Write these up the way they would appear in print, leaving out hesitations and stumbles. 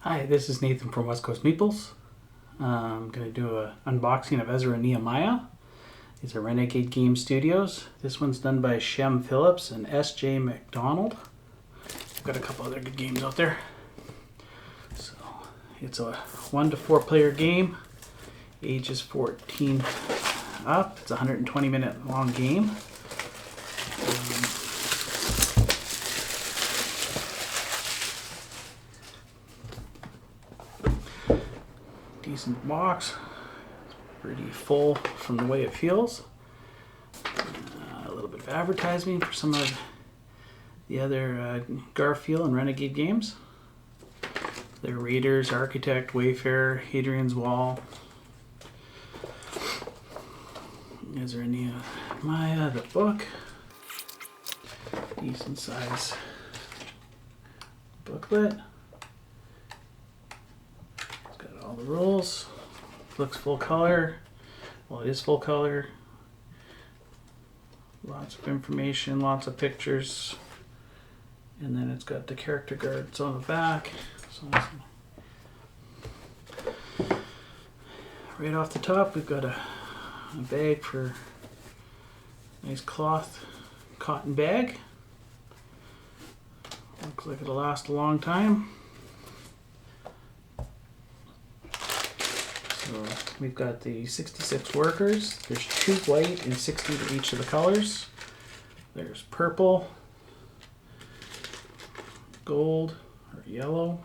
Hi, this is Nathan from West Coast Meeples. I'm going to do an unboxing of Ezra and Nehemiah. These are Renegade Game Studios. This one's done by Shem Phillips and S.J. McDonald. I've got a couple other good games out there. So it's a 1 to 4 player game, ages 14 up. It's a 120-minute long game. Decent box. It's pretty full from the way it feels. A little bit of advertising for some of the other Garfield and Renegade games. They're Raiders, Architect, Wayfarer, Hadrian's Wall, Ezra and Nehemiah, the book. Decent size booklet. All the rules. Looks full color. Well, it is full color. Lots of information, lots of pictures. And then it's got the character guards on the back. So right off the top, we've got a bag for nice cloth cotton bag. Looks like it'll last a long time. So we've got the 66 workers. There's 2 white and 60 to each of the colors. There's purple, gold or yellow,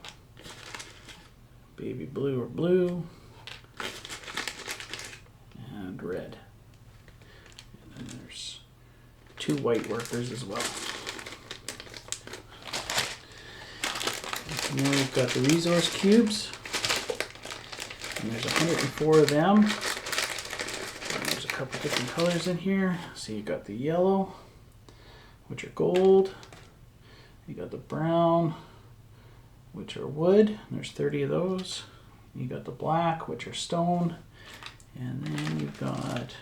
baby blue or blue, and red. And then there's 2 white workers as well. And then we've got the resource cubes. And there's 104 of them. And there's a couple different colors in here. So you got the yellow, which are gold. You got the brown, which are wood. And there's 30 of those. You got the black, which are stone. And then you've got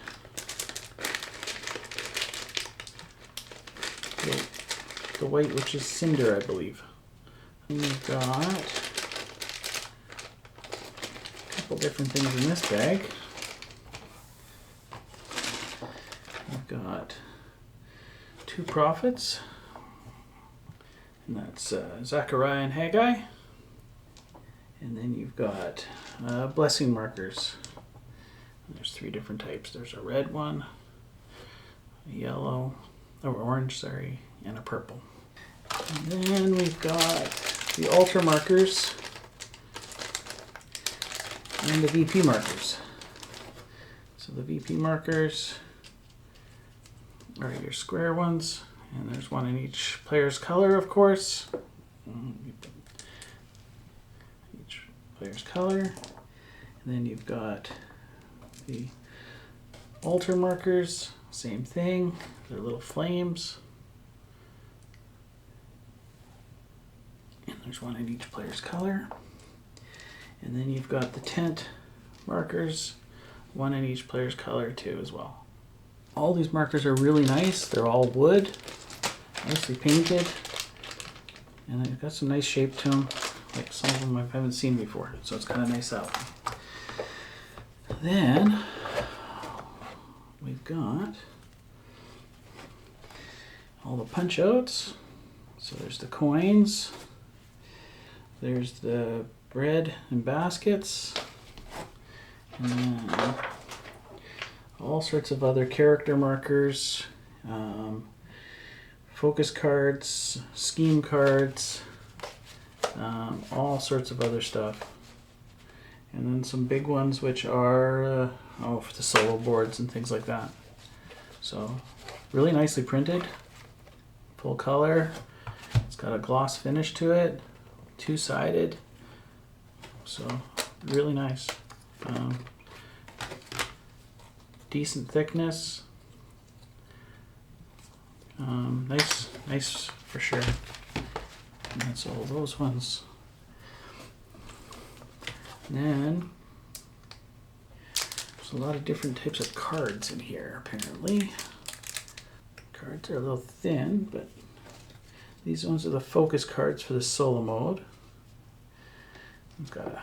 the white, which is cinder, I believe. And you've got different things in this bag. We've got 2 prophets, and that's Zechariah and Haggai. And then you've got blessing markers. And there's 3 different types. There's a red one, a yellow, or orange, sorry, and a purple. And then we've got the altar markers and the VP markers. So the VP markers are your square ones, and there's 1 in each player's color, of course. Each player's color. And then you've got the altar markers, same thing. They're little flames. And there's 1 in each player's color. And then you've got the tent markers, 1 in each player's color too as well. All these markers are really nice. They're all wood, nicely painted, and they've got some nice shape to them, like some of them I haven't seen before. So it's kind of nice out. Then we've got all the punch outs. So there's the coins. There's the bread and baskets, and then all sorts of other character markers, focus cards, scheme cards, all sorts of other stuff. And then some big ones which are for the solo boards and things like that. So really nicely printed, full color. It's got a gloss finish to it, 2-sided. So really nice. Decent thickness. Nice for sure. And that's all those ones. And then there's a lot of different types of cards in here apparently. Cards are a little thin, but these ones are the focus cards for the solo mode. It's got a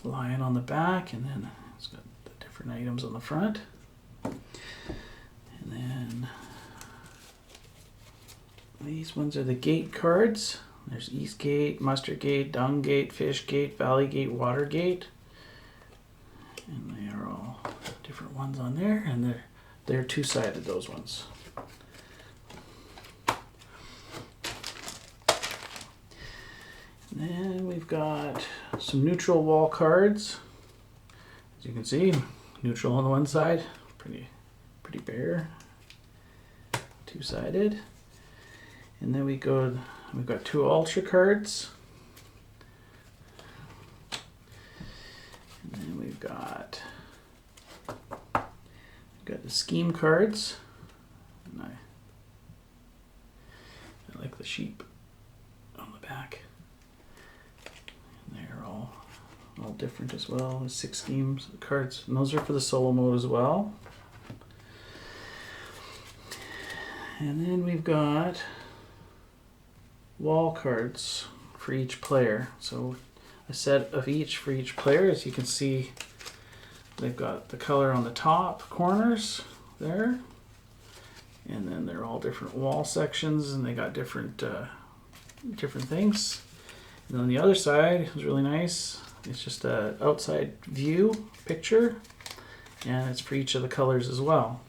lion on the back, and then it's got the different items on the front. And then these ones are the gate cards. There's East Gate, Mustard Gate, Dung Gate, Fish Gate, Valley Gate, Water Gate. And they are all different ones on there, and they're two-sided, those ones. And then we've got some neutral wall cards. As you can see, neutral on the one side, pretty bare, two-sided. And then we've got two ultra cards. And then we've got the scheme cards. And I like the sheep on the back. They're all different as well. There's 6 schemes cards, and those are for the solo mode as well. And then we've got wall cards for each player. So a set of each for each player. As you can see, they've got the color on the top corners there, and then they're all different wall sections, and they got different things. And on the other side is really nice. It's just a outside view picture, and it's for each of the colors as well.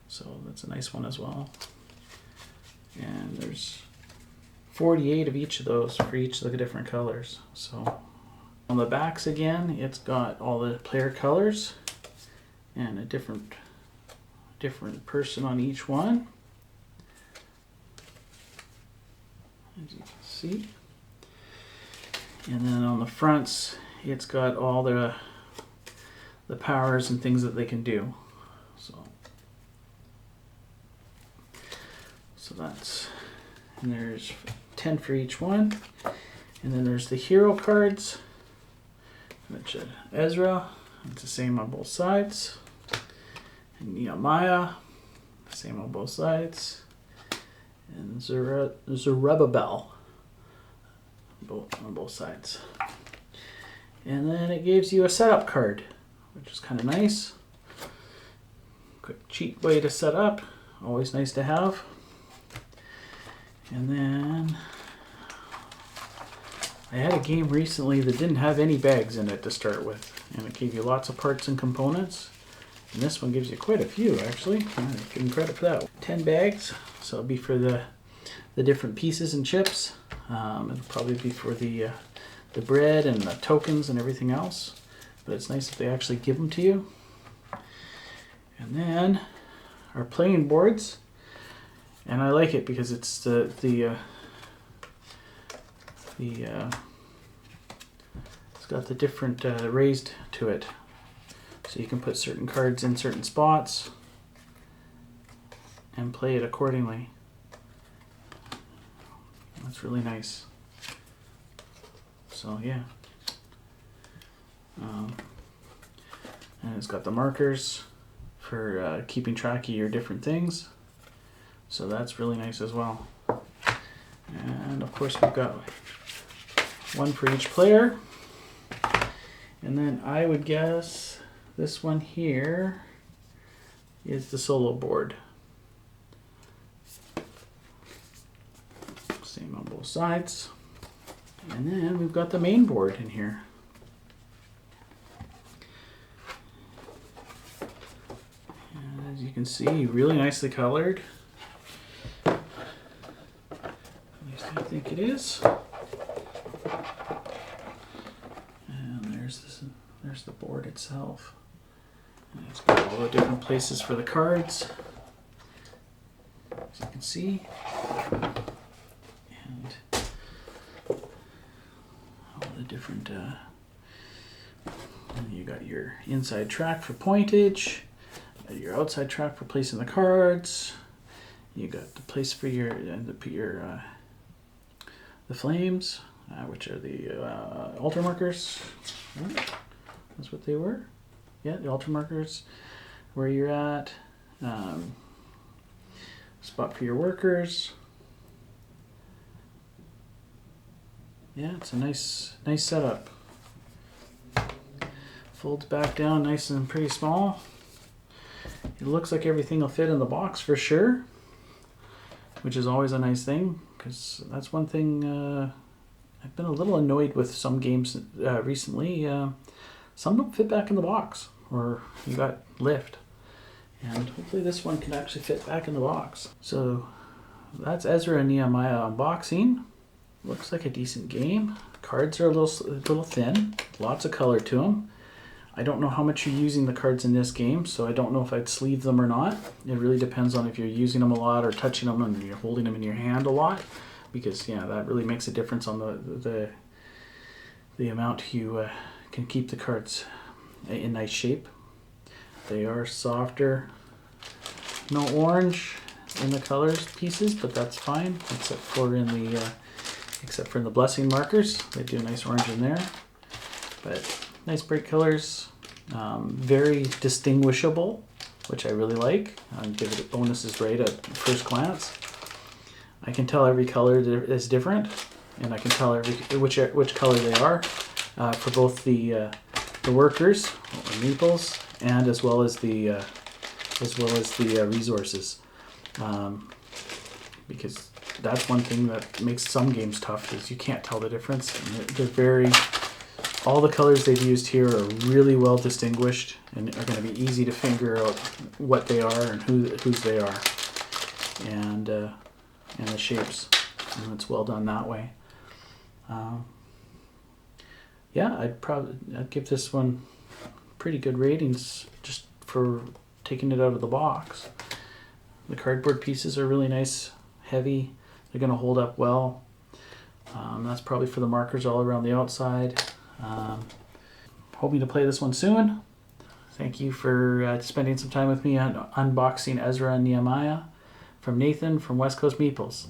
So that's a nice one as well. And there's 48 of each of those for each of the different colors. So on the backs again, it's got all the player colors and a different person on each one, as you can see. And then on the fronts, it's got all the powers and things that they can do. So that's, and there's 10 for each one. And then there's the hero cards, which Ezra, it's the same on both sides. And Nehemiah, the same on both sides. And Zerubbabel, on both sides. And then it gives you a setup card, which is kind of nice. Quick cheap way to set up, always nice to have. And then I had a game recently that didn't have any bags in it to start with, and it gave you lots of parts and components. And this one gives you quite a few, actually. I give them credit for that. 10 bags, so it'll be for the different pieces and chips. It'll probably be for the bread and the tokens and everything else. But it's nice if they actually give them to you. And then our playing boards. And I like it because it's it's got the different raised to it, so you can put certain cards in certain spots and play it accordingly. That's really nice. So yeah, and it's got the markers for keeping track of your different things. So that's really nice as well. And of course we've got one for each player. And then I would guess this one here is the solo board. Same on both sides. And then we've got the main board in here. And as you can see, really nicely colored. I think it is. And there's the board itself. And it's got all the different places for the cards, as you can see. And all the different, and you got your inside track for pointage, your outside track for placing the cards. You got the place for your the flames, which are the altar markers. Right? That's what they were. Yeah, the altar markers, where you're at. Spot for your workers. Yeah, it's a nice setup. Folds back down nice and pretty small. It looks like everything will fit in the box for sure, which is always a nice thing, because that's one thing I've been a little annoyed with some games recently. Some don't fit back in the box, or you got lift. And hopefully this one can actually fit back in the box. So that's Ezra and Nehemiah unboxing. Looks like a decent game. Cards are a little thin, lots of color to them. I don't know how much you're using the cards in this game, so I don't know if I'd sleeve them or not. It really depends on if you're using them a lot or touching them and you're holding them in your hand a lot, because yeah, that really makes a difference on the amount you can keep the cards in nice shape. They are softer. No orange in the colors pieces, but that's fine, except for in the blessing markers. They do a nice orange in there, but nice bright colors, very distinguishable, which I really like. I'll give it bonuses right at first glance. I can tell every color is different, and I can tell which color they are for both the workers or meeples, and as well as the resources, because that's one thing that makes some games tough, is you can't tell the difference. And all the colors they've used here are really well distinguished and are going to be easy to figure out what they are and whose they are, and the shapes. And it's well done that way. Yeah, I'd give this one pretty good ratings just for taking it out of the box. The cardboard pieces are really nice, heavy. They're going to hold up well. That's probably for the markers all around the outside. Hoping to play this one soon. Thank you for spending some time with me on unboxing Ezra and Nehemiah. From Nathan from West Coast Meeples.